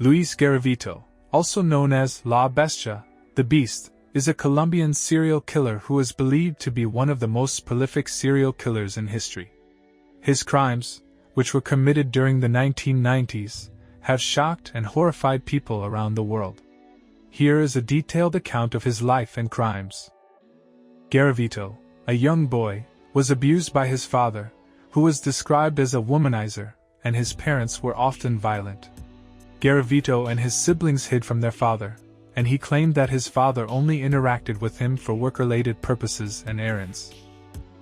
Luis Garavito, also known as La Bestia, the Beast, is a Colombian serial killer who is believed to be one of the most prolific serial killers in history. His crimes, which were committed during the 1990s, have shocked and horrified people around the world. Here is a detailed account of his life and crimes. Garavito, a young boy, was abused by his father, who was described as a womanizer, and his parents were often violent. Garavito and his siblings hid from their father, and he claimed that his father only interacted with him for work-related purposes and errands.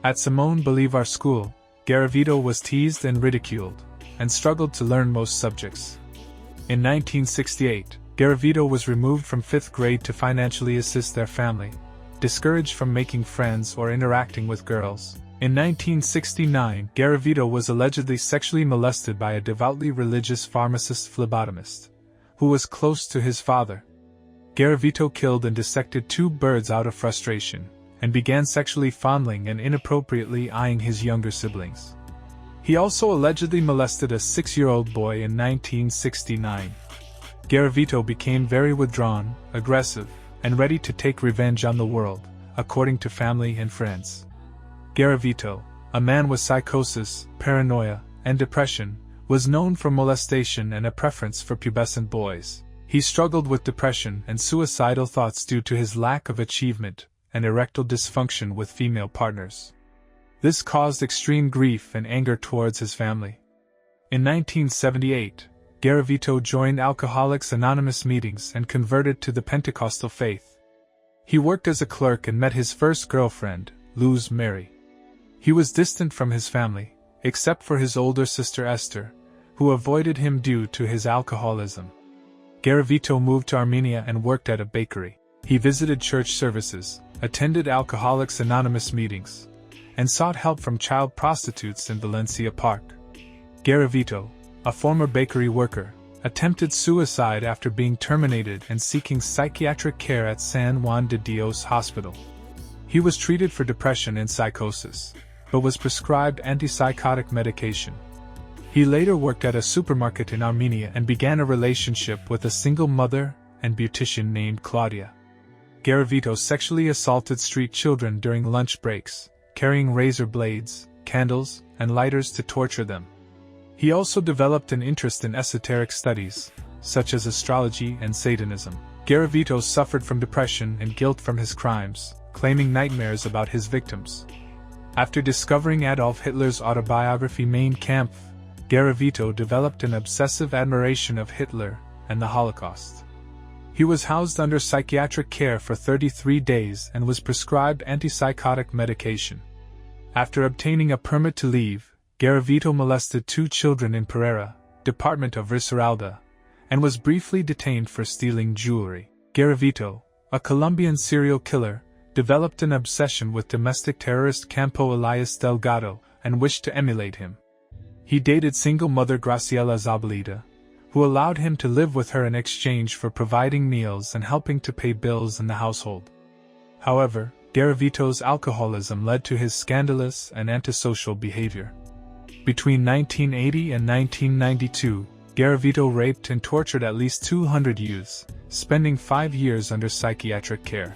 At Simone Bolivar School, Garavito was teased and ridiculed, and struggled to learn most subjects. In 1968, Garavito was removed from 5th grade to financially assist their family, discouraged from making friends or interacting with girls. In 1969, Garavito was allegedly sexually molested by a devoutly religious pharmacist phlebotomist, who was close to his father. Garavito killed and dissected 2 birds out of frustration, and began sexually fondling and inappropriately eyeing his younger siblings. He also allegedly molested a 6-year-old boy in 1969. Garavito became very withdrawn, aggressive, and ready to take revenge on the world, according to family and friends. Garavito, a man with psychosis, paranoia, and depression, was known for molestation and a preference for pubescent boys. He struggled with depression and suicidal thoughts due to his lack of achievement and erectile dysfunction with female partners. This caused extreme grief and anger towards his family. In 1978, Garavito joined Alcoholics Anonymous meetings and converted to the Pentecostal faith. He worked as a clerk and met his first girlfriend, Luz Mary. He was distant from his family, except for his older sister Esther, who avoided him due to his alcoholism. Garavito moved to Armenia and worked at a bakery. He visited church services, attended Alcoholics Anonymous meetings, and sought help from child prostitutes in Valencia Park. Garavito, a former bakery worker, attempted suicide after being terminated and seeking psychiatric care at San Juan de Dios Hospital. He was treated for depression and psychosis, but was prescribed antipsychotic medication. He later worked at a supermarket in Armenia and began a relationship with a single mother and beautician named Claudia. Garavito sexually assaulted street children during lunch breaks, carrying razor blades, candles, and lighters to torture them. He also developed an interest in esoteric studies, such as astrology and Satanism. Garavito suffered from depression and guilt from his crimes, claiming nightmares about his victims. After discovering Adolf Hitler's autobiography Mein Kampf, Garavito developed an obsessive admiration of Hitler and the Holocaust. He was housed under psychiatric care for 33 days and was prescribed antipsychotic medication. After obtaining a permit to leave, Garavito molested 2 children in Pereira, department of Risaralda, and was briefly detained for stealing jewelry. Garavito, a Colombian serial killer, developed an obsession with domestic terrorist Campo Elías Delgado and wished to emulate him. He dated single mother Graciela Zabaleta, who allowed him to live with her in exchange for providing meals and helping to pay bills in the household. However, Garavito's alcoholism led to his scandalous and antisocial behavior. Between 1980 and 1992, Garavito raped and tortured at least 200 youths, spending 5 years under psychiatric care.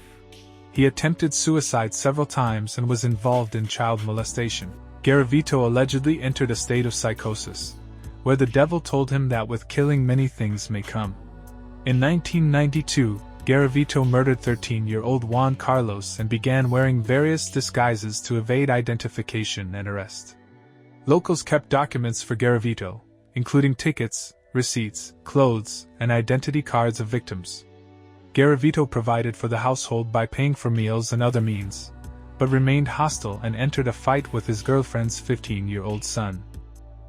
He attempted suicide several times and was involved in child molestation. Garavito allegedly entered a state of psychosis, where the devil told him that with killing many things may come. In 1992, Garavito murdered 13-year-old Juan Carlos and began wearing various disguises to evade identification and arrest. Locals kept documents for Garavito, including tickets, receipts, clothes, and identity cards of victims. Garavito provided for the household by paying for meals and other means, but remained hostile and entered a fight with his girlfriend's 15-year-old son.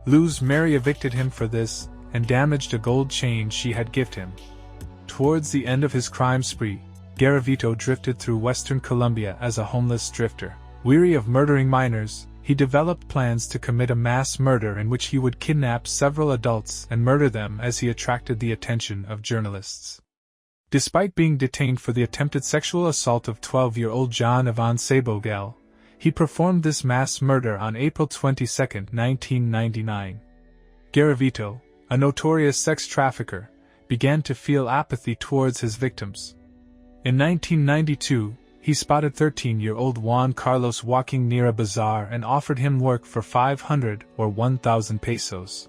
Luz Mary evicted him for this and damaged a gold chain she had gifted him. Towards the end of his crime spree, Garavito drifted through western Colombia as a homeless drifter. Weary of murdering minors, he developed plans to commit a mass murder in which he would kidnap several adults and murder them as he attracted the attention of journalists. Despite being detained for the attempted sexual assault of 12-year-old John Ivan Sabogel, he performed this mass murder on April 22, 1999. Garavito, a notorious sex trafficker, began to feel apathy towards his victims. In 1992, he spotted 13-year-old Juan Carlos walking near a bazaar and offered him work for 500 or 1,000 pesos.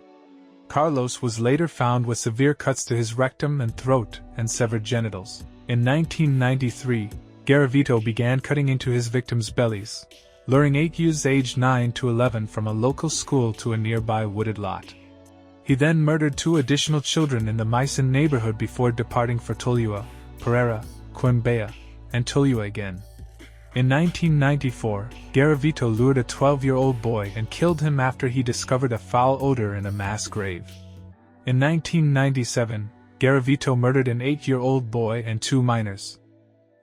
Carlos was later found with severe cuts to his rectum and throat and severed genitals. In 1993, Garavito began cutting into his victims' bellies, luring 8 youths aged 9 to 11 from a local school to a nearby wooded lot. He then murdered 2 additional children in the Maisan neighborhood before departing for Tolua, Pereira, Coimbra, and Tolua again. In 1994, Garavito lured a 12-year-old boy and killed him after he discovered a foul odor in a mass grave. In 1997, Garavito murdered an 8-year-old boy and 2 minors.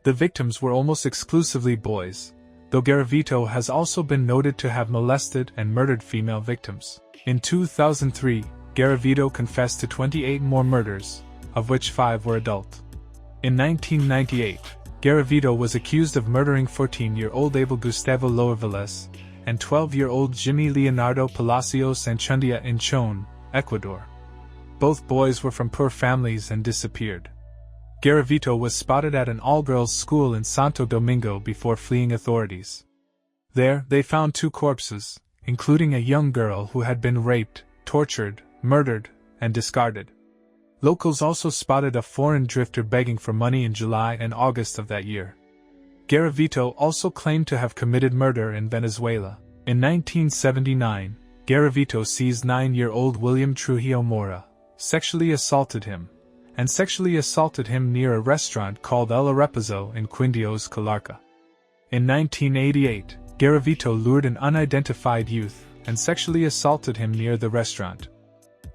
The victims were almost exclusively boys, though Garavito has also been noted to have molested and murdered female victims. In 2003, Garavito confessed to 28 more murders, of which 5 were adult. In 1998, Garavito was accused of murdering 14-year-old Abel Gustavo Loerveles and 12-year-old Jimmy Leonardo Palacios Anchundia in Chon, Ecuador. Both boys were from poor families and disappeared. Garavito was spotted at an all-girls school in Santo Domingo before fleeing authorities. There, they found 2 corpses, including a young girl who had been raped, tortured, murdered, and discarded. Locals also spotted a foreign drifter begging for money in July and August of that year. Garavito also claimed to have committed murder in Venezuela. In 1979, Garavito seized 9-year-old William Trujillo Mora, sexually assaulted him near a restaurant called El Arepazo in Quindíos, Calarca. In 1988, Garavito lured an unidentified youth and sexually assaulted him near the restaurant.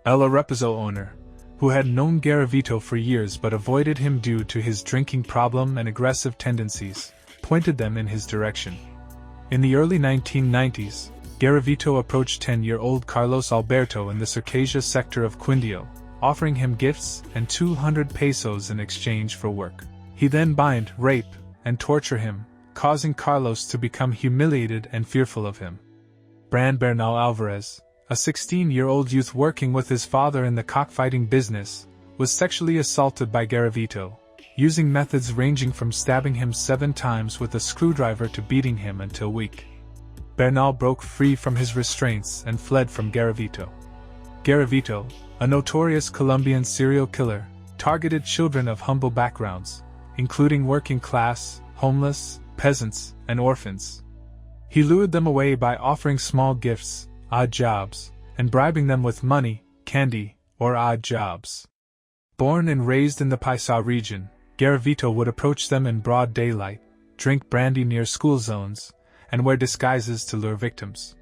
El Arepazo owner, who had known Garavito for years but avoided him due to his drinking problem and aggressive tendencies, pointed them in his direction. In the early 1990s, Garavito approached 10-year-old Carlos Alberto in the Circasia sector of Quindío, offering him gifts and 200 pesos in exchange for work. He then bind, rape, and torture him, causing Carlos to become humiliated and fearful of him. Brand Bernal Alvarez, a 16-year-old youth working with his father in the cockfighting business, was sexually assaulted by Garavito, using methods ranging from stabbing him 7 times with a screwdriver to beating him until weak. Bernal broke free from his restraints and fled from Garavito. Garavito, a notorious Colombian serial killer, targeted children of humble backgrounds, including working class, homeless, peasants, and orphans. He lured them away by offering small gifts, odd jobs, and bribing them with money, candy, or odd jobs. Born and raised in the Paisa region, Garavito would approach them in broad daylight, drink brandy near school zones, and wear disguises to lure victims.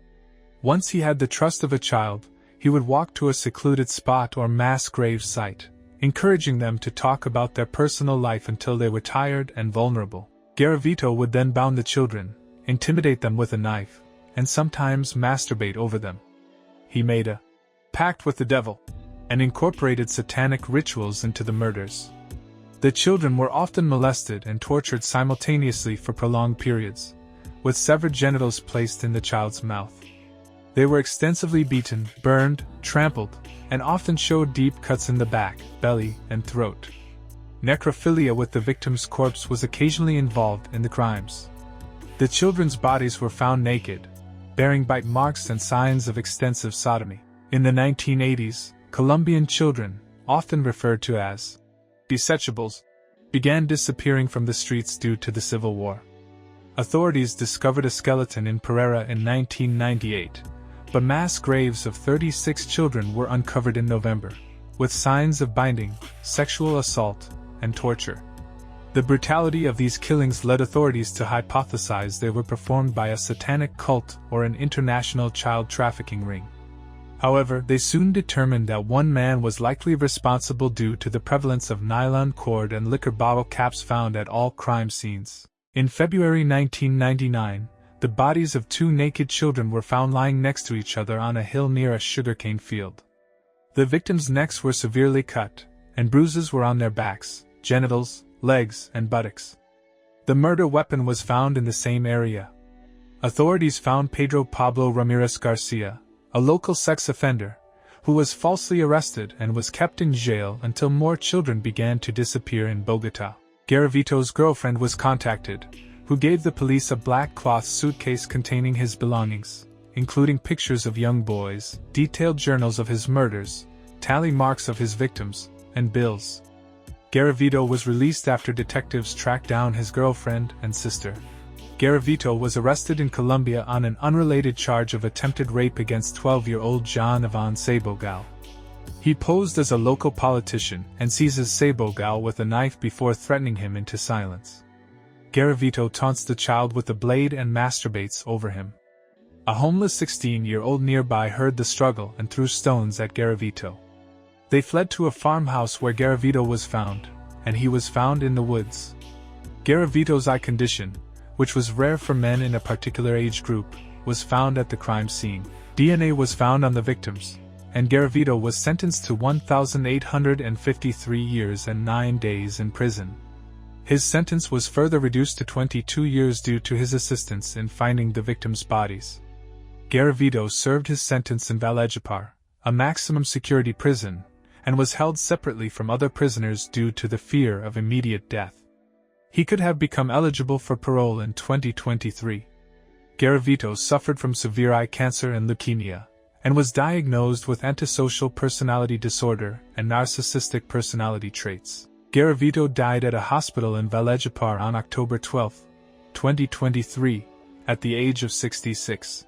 Once he had the trust of a child, he would walk to a secluded spot or mass grave site, encouraging them to talk about their personal life until they were tired and vulnerable. Garavito would then bound the children, intimidate them with a knife, and sometimes masturbate over them. He made a pact with the devil and incorporated satanic rituals into the murders. The children were often molested and tortured simultaneously for prolonged periods, with severed genitals placed in the child's mouth. They were extensively beaten, burned, trampled, and often showed deep cuts in the back, belly, and throat. Necrophilia with the victim's corpse was occasionally involved in the crimes. The children's bodies were found naked, bearing bite marks and signs of extensive sodomy. In the 1980s, Colombian children, often referred to as desechables, began disappearing from the streets due to the civil war. Authorities discovered a skeleton in Pereira in 1998, but mass graves of 36 children were uncovered in November, with signs of binding, sexual assault, and torture. The brutality of these killings led authorities to hypothesize they were performed by a satanic cult or an international child trafficking ring. However, they soon determined that one man was likely responsible due to the prevalence of nylon cord and liquor bottle caps found at all crime scenes. In February 1999, the bodies of 2 naked children were found lying next to each other on a hill near a sugarcane field. The victims' necks were severely cut, and bruises were on their backs, genitals, legs, and buttocks. The murder weapon was found in the same area. Authorities found Pedro Pablo Ramirez Garcia, a local sex offender, who was falsely arrested and was kept in jail until more children began to disappear in Bogotá. Garavito's girlfriend was contacted, who gave the police a black cloth suitcase containing his belongings, including pictures of young boys, detailed journals of his murders, tally marks of his victims, and bills. Garavito was released after detectives tracked down his girlfriend and sister. Garavito was arrested in Colombia on an unrelated charge of attempted rape against 12-year-old John Ivan Sabogal. He posed as a local politician and seizes Sabogal with a knife before threatening him into silence. Garavito taunts the child with a blade and masturbates over him. A homeless 16-year-old nearby heard the struggle and threw stones at Garavito. They fled to a farmhouse where Garavito was found, and he was found in the woods. Garavito's eye condition, which was rare for men in a particular age group, was found at the crime scene. DNA was found on the victims, and Garavito was sentenced to 1,853 years and 9 days in prison. His sentence was further reduced to 22 years due to his assistance in finding the victims' bodies. Garavito served his sentence in Valledupar, a maximum security prison, and was held separately from other prisoners due to the fear of immediate death. He could have become eligible for parole in 2023. Garavito suffered from severe eye cancer and leukemia, and was diagnosed with antisocial personality disorder and narcissistic personality traits. Garavito died at a hospital in Valledupar on October 12, 2023, at the age of 66.